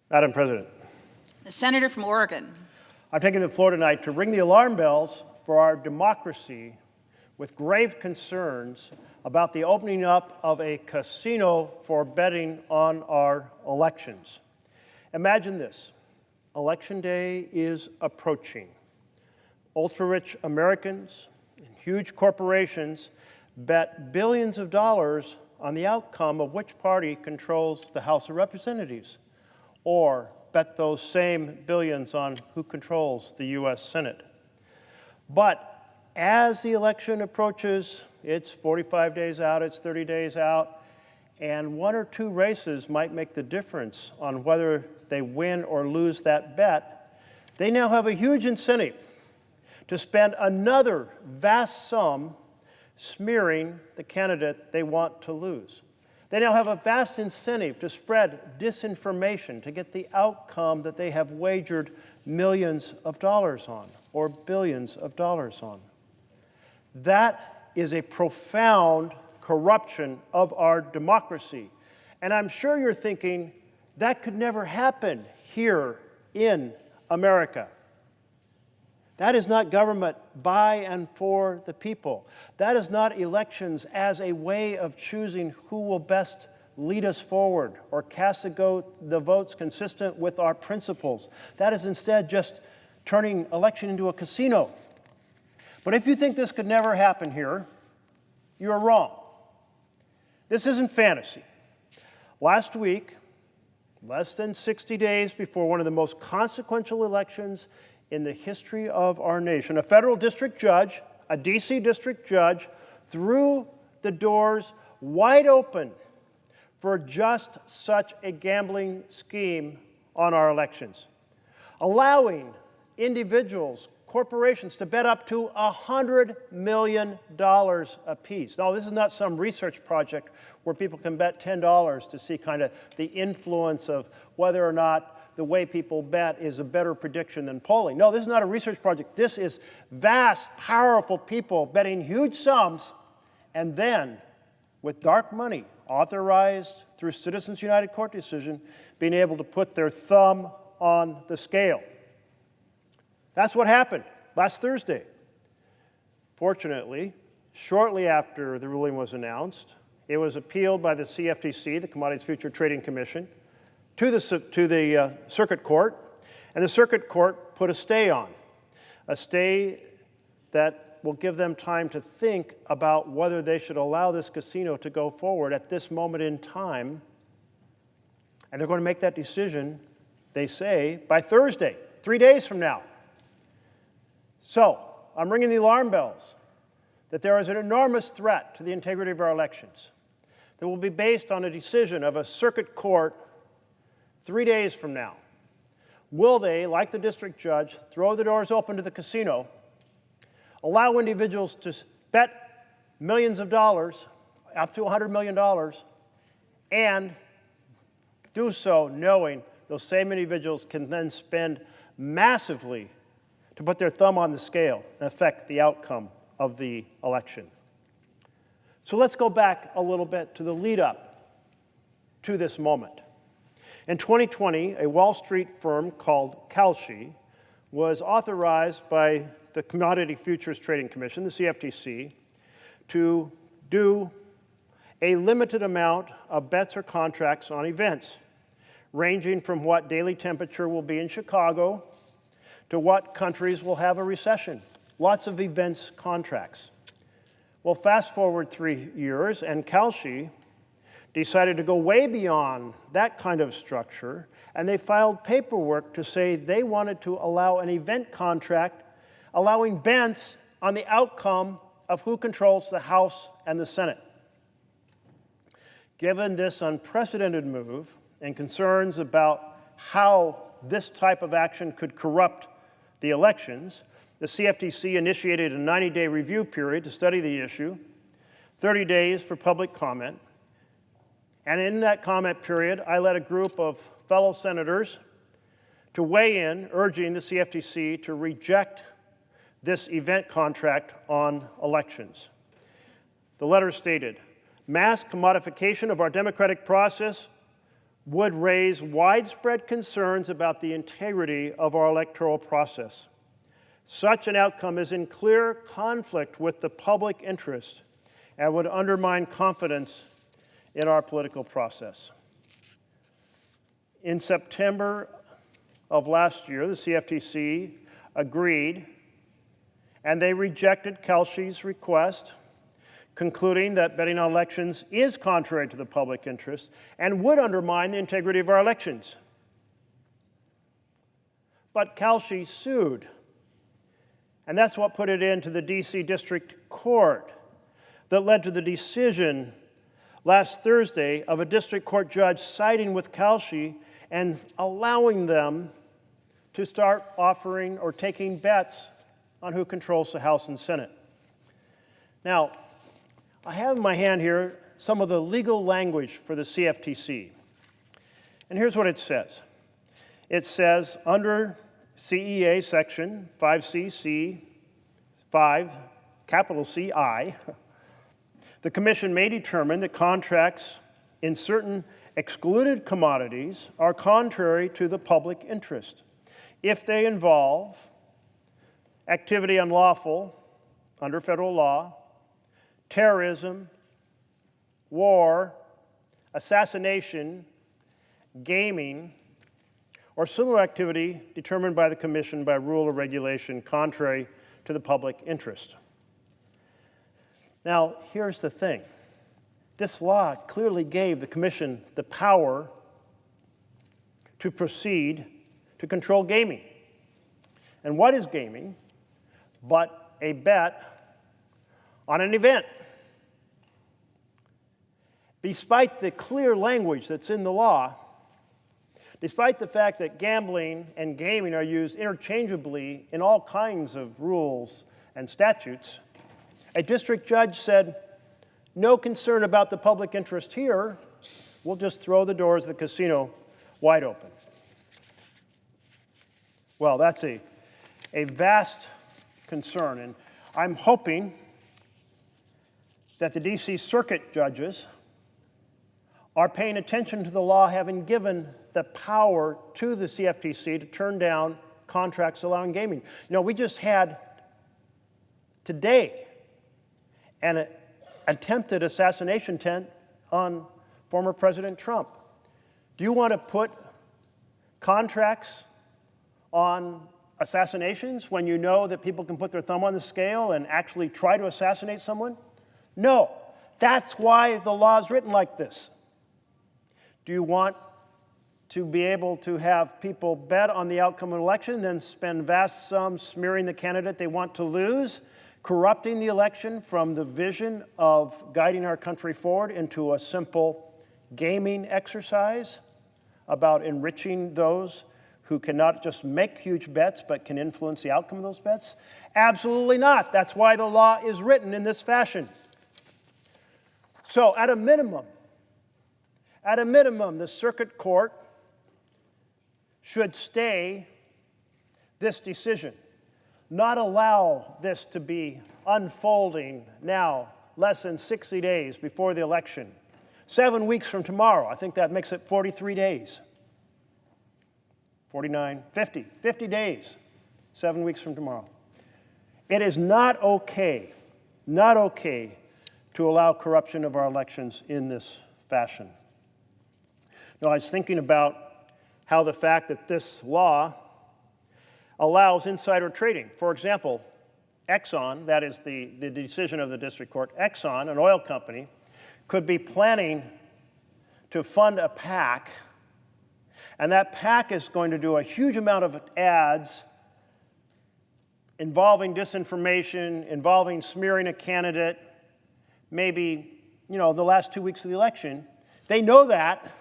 Madam President, The senator from Oregon. I'm taking the floor tonight to ring the alarm bells for our democracy with grave concerns about the opening up of a casino for betting on our elections. Imagine this. Election day is approaching. Ultra-rich Americans and huge corporations bet billions of dollars on the outcome of which party controls the House of Representatives, or bet those same billions on who controls the U.S. Senate. But as the election approaches, it's 45 days out, it's 30 days out, and one or two races might make the difference on whether they win or lose that bet. They now have a huge incentive to spend another vast sum smearing the candidate they want to lose. They now have a vast incentive to spread disinformation to get the outcome that they have wagered millions of dollars on or billions of dollars on. That is a profound corruption of our democracy. And I'm sure you're thinking, that could never happen here in America. That is not government by and for the people. That is not elections as a way of choosing who will best lead us forward or cast the votes consistent with our principles. That is instead just turning election into a casino. But if you think this could never happen here, you are wrong. This isn't fantasy. Last week, less than 60 days before one of the most consequential elections in the history of our nation, a federal district judge, a D.C. district judge, threw the doors wide open for just such a gambling scheme on our elections, allowing individuals, corporations to bet up to $100 million apiece. Now, this is not some research project where people can bet $10 to see kind of the influence of whether or not the way people bet is a better prediction than polling. No, this is not a research project. This is vast, powerful people betting huge sums and then, with dark money, authorized through Citizens United court decision, being able to put their thumb on the scale. That's what happened last Thursday. Fortunately, shortly after the ruling was announced, it was appealed by the CFTC, the Commodities Futures Trading Commission, to the circuit court, and the circuit court put a stay on, a stay that will give them time to think about whether they should allow this casino to go forward at this moment in time, and they're going to make that decision, they say, by Thursday, 3 days from now. So, I'm ringing the alarm bells that there is an enormous threat to the integrity of our elections that will be based on a decision of a circuit court 3 days from now. Will they, like the district judge, throw the doors open to the casino, allow individuals to bet millions of dollars, up to $100 million, and do so knowing those same individuals can then spend massively to put their thumb on the scale and affect the outcome of the election? So let's go back a little bit to the lead up to this moment. In 2020, a Wall Street firm called Kalshi was authorized by the Commodity Futures Trading Commission, the CFTC, to do a limited amount of bets or contracts on events, ranging from what daily temperature will be in Chicago to what countries will have a recession. Lots of events contracts. Well, fast forward 3 years, and Kalshi decided to go way beyond that kind of structure, and they filed paperwork to say they wanted to allow an event contract allowing bets on the outcome of who controls the House and the Senate. Given this unprecedented move and concerns about how this type of action could corrupt the elections, the CFTC initiated a 90-day review period to study the issue, 30 days for public comment. And in that comment period, I led a group of fellow senators to weigh in, urging the CFTC to reject this event contract on elections. The letter stated, mass commodification of our democratic process would raise widespread concerns about the integrity of our electoral process. Such an outcome is in clear conflict with the public interest and would undermine confidence in our political process. In September of last year, the CFTC agreed, and they rejected Kelsey's request, concluding that betting on elections is contrary to the public interest and would undermine the integrity of our elections. But Kelsey sued, and that's what put it into the D.C. District Court that led to the decision last Thursday of a district court judge siding with Kelsey and allowing them to start offering or taking bets on who controls the House and Senate. Now, I have in my hand here some of the legal language for the CFTC. And here's what it says. It says, under CEA section 5CC 5, capital CI, the Commission may determine that contracts in certain excluded commodities are contrary to the public interest if they involve activity unlawful under federal law, terrorism, war, assassination, gaming, or similar activity determined by the Commission by rule or regulation contrary to the public interest. Now, here's the thing. This law clearly gave the Commission the power to proceed to control gaming. And what is gaming but a bet on an event? Despite the clear language that's in the law, despite the fact that gambling and gaming are used interchangeably in all kinds of rules and statutes, a district judge said, no concern about the public interest here, we'll just throw the doors of the casino wide open. Well, that's a vast concern, and I'm hoping that the D.C. Circuit judges are paying attention to the law having given the power to the CFTC to turn down contracts allowing gaming. You know, we just had today an attempted assassination attempt on former President Trump. Do you want to put contracts on assassinations when you know that people can put their thumb on the scale and actually try to assassinate someone? No. That's why the law is written like this. Do you want to be able to have people bet on the outcome of an election and then spend vast sums smearing the candidate they want to lose, corrupting the election from the vision of guiding our country forward into a simple gaming exercise about enriching those who cannot just make huge bets but can influence the outcome of those bets? Absolutely not. That's why the law is written in this fashion. So at a minimum, the circuit court should stay this decision, not allow this to be unfolding now, less than 60 days before the election. 7 weeks from tomorrow, I think that makes it 43 days. 49, 50 days, 7 weeks from tomorrow. It is not okay to allow corruption of our elections in this fashion. Now, I was thinking about how the fact that this law allows insider trading. For example, Exxon, that is the decision of the district court, Exxon, an oil company, could be planning to fund a PAC, and that PAC is going to do a huge amount of ads involving disinformation, involving smearing a candidate, maybe, the last 2 weeks of the election. They know that,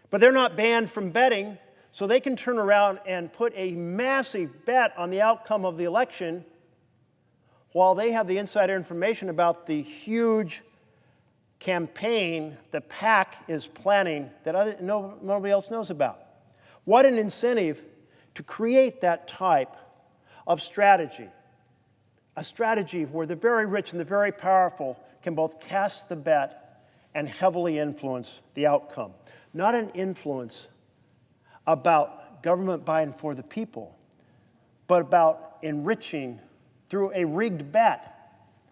but they're not banned from betting, so they can turn around and put a massive bet on the outcome of the election while they have the insider information about the huge campaign the PAC is planning that nobody else knows about. What an incentive to create that type of strategy, a strategy where the very rich and the very powerful can both cast the bet and heavily influence the outcome. not an influence about government by and for the people, but about enriching through a rigged bet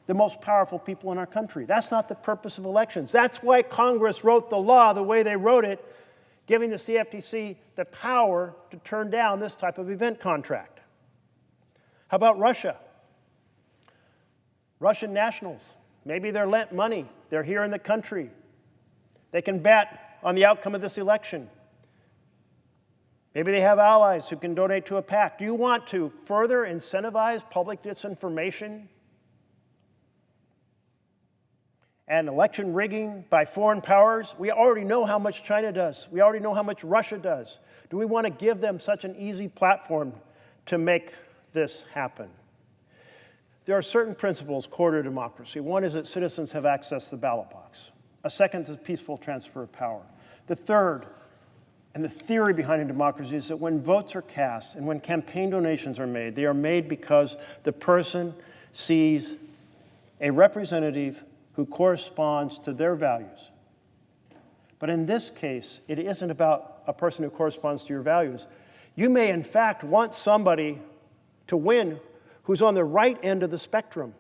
the most powerful people in our country. That's not the purpose of elections. That's why Congress wrote the law the way they wrote it, giving the CFTC the power to turn down this type of event contract. How about Russia? Russian nationals, maybe they're lent money. They're here in the country. They can bet on the outcome of this election. Maybe they have allies who can donate to a PAC. Do you want to further incentivize public disinformation and election rigging by foreign powers? We already know how much China does. We already know how much Russia does. Do we want to give them such an easy platform to make this happen? There are certain principles core to democracy. One is that citizens have access to the ballot box. A second is peaceful transfer of power. The third, and the theory behind a democracy, is that when votes are cast and when campaign donations are made, they are made because the person sees a representative who corresponds to their values. But in this case, it isn't about a person who corresponds to your values. You may, in fact, want somebody to win who's on the right end of the spectrum.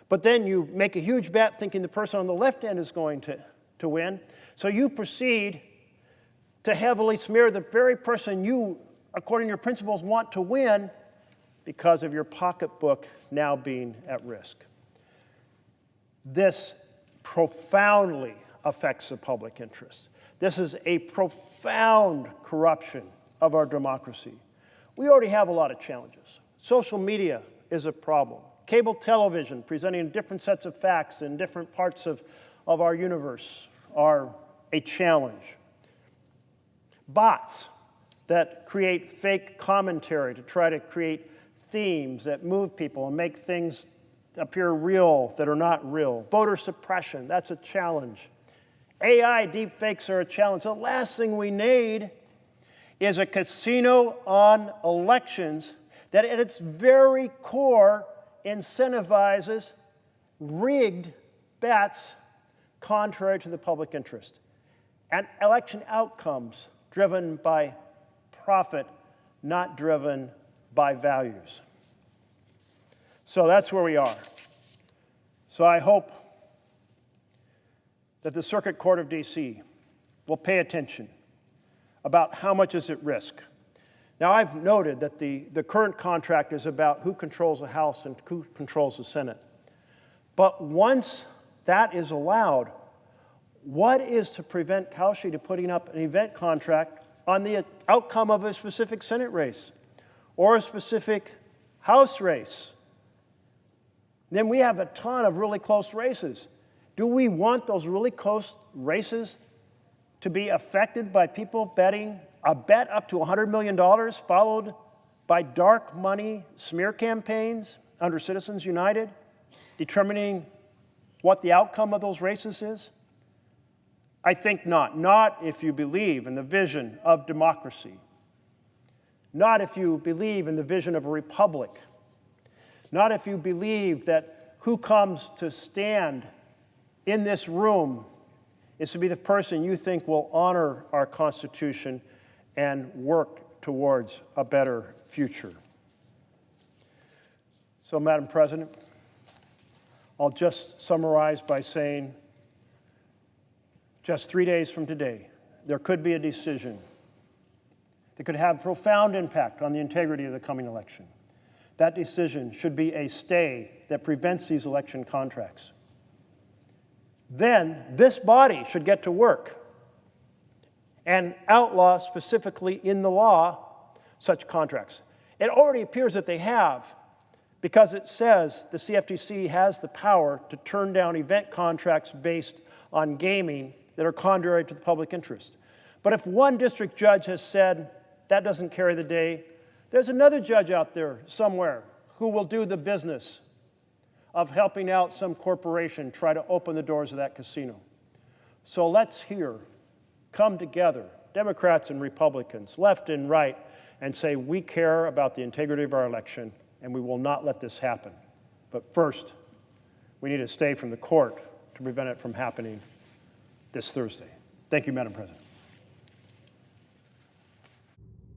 But then you make a huge bet thinking the person on the left end is going to win. So you proceed to heavily smear the very person you, according to your principles, want to win because of your pocketbook now being at risk. This profoundly affects the public interest. This is a profound corruption of our democracy. We already have a lot of challenges. Social media is a problem. Cable television presenting different sets of facts in different parts of our universe are a challenge. Bots that create fake commentary to try to create themes that move people and make things appear real that are not real. Voter suppression, that's a challenge. AI deepfakes are a challenge. The last thing we need is a casino on elections that at its very core incentivizes rigged bets contrary to the public interest, and election outcomes driven by profit, not driven by values. So that's where we are. So I hope that the Circuit Court of D.C. will pay attention about how much is at risk. Now, I've noted that the current contract is about who controls the House and who controls the Senate. But once that is allowed, what is to prevent Kaushi to putting up an event contract on the outcome of a specific Senate race or a specific House race? Then we have a ton of really close races. Do we want those really close races to be affected by people betting a bet up to $100 million followed by dark money smear campaigns under Citizens United, determining what the outcome of those races is? I think not. Not if you believe in the vision of democracy. Not if you believe in the vision of a republic. Not if you believe that who comes to stand in this room is to be the person you think will honor our Constitution and work towards a better future. So, Madam President, I'll just summarize by saying just 3 days from today, there could be a decision that could have profound impact on the integrity of the coming election. That decision should be a stay that prevents these election contracts. Then this body should get to work and outlaw specifically in the law such contracts. It already appears that they have, because it says the CFTC has the power to turn down event contracts based on gaming that are contrary to the public interest. But if one district judge has said that doesn't carry the day, there's another judge out there somewhere who will do the business of helping out some corporation try to open the doors of that casino. So let's here come together, Democrats and Republicans, left and right, and say we care about the integrity of our election and we will not let this happen. But first, we need to stay from the court to prevent it from happening this Thursday. Thank you, Madam President.